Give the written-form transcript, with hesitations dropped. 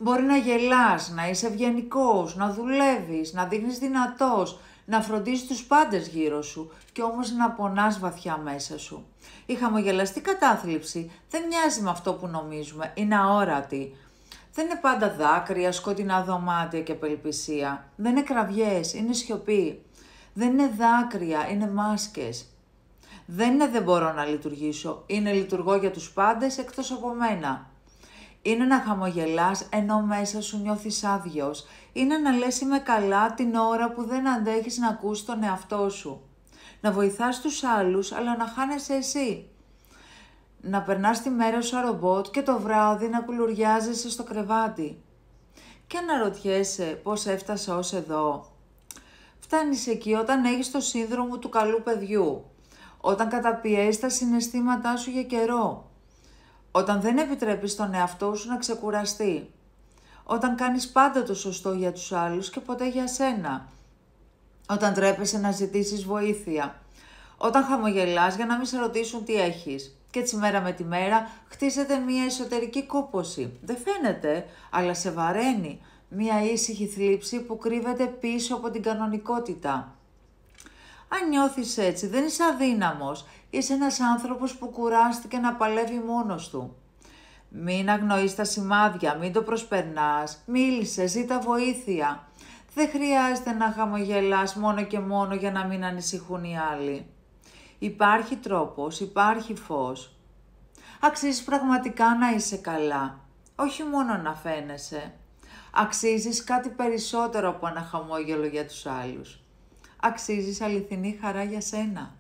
Μπορεί να γελάς, να είσαι ευγενικός, να δουλεύεις, να δείχνεις δυνατός, να φροντίζεις τους πάντες γύρω σου και όμως να πονάς βαθιά μέσα σου. Η χαμογελαστή κατάθλιψη δεν μοιάζει με αυτό που νομίζουμε, είναι αόρατη. Δεν είναι πάντα δάκρυα, σκοτεινά δωμάτια και απελπισία. Δεν είναι κραυγές, είναι σιωπή. Δεν είναι δάκρυα, είναι μάσκες. Δεν είναι δεν μπορώ να λειτουργήσω, είναι λειτουργώ για τους πάντες εκτός από μένα. Είναι να χαμογελάς ενώ μέσα σου νιώθεις άδειος. Είναι να λες είμαι καλά την ώρα που δεν αντέχεις να ακούσεις τον εαυτό σου. Να βοηθάς τους άλλους αλλά να χάνεσαι εσύ. Να περνάς τη μέρα σου ρομπότ και το βράδυ να κουλουριάζεσαι στο κρεβάτι. Και αναρωτιέσαι πώς έφτασα ως εδώ. Φτάνεις εκεί όταν έχεις το σύνδρομο του καλού παιδιού. Όταν καταπιέζεις τα συναισθήματά σου για καιρό. Όταν δεν επιτρέπεις τον εαυτό σου να ξεκουραστεί. Όταν κάνεις πάντα το σωστό για τους άλλους και ποτέ για σένα. Όταν τρέπεσαι να ζητήσεις βοήθεια. Όταν χαμογελάς για να μην σε ρωτήσουν τι έχεις. Και έτσι μέρα με τη μέρα χτίζεται μια εσωτερική κόπωση. Δεν φαίνεται, αλλά σε βαραίνει. Μια ήσυχη θλίψη που κρύβεται πίσω από την κανονικότητα. Αν νιώθεις έτσι, δεν είσαι αδύναμος. Είσαι ένας άνθρωπος που κουράστηκε να παλεύει μόνος του. Μην αγνοείς τα σημάδια, μην το προσπερνάς. Μίλησε, ζήτα βοήθεια. Δεν χρειάζεται να χαμογελάς μόνο και μόνο για να μην ανησυχούν οι άλλοι. Υπάρχει τρόπος, υπάρχει φως. Αξίζεις πραγματικά να είσαι καλά, όχι μόνο να φαίνεσαι. Αξίζεις κάτι περισσότερο από ένα χαμόγελο για τους άλλους. Αξίζεις αληθινή χαρά για σένα.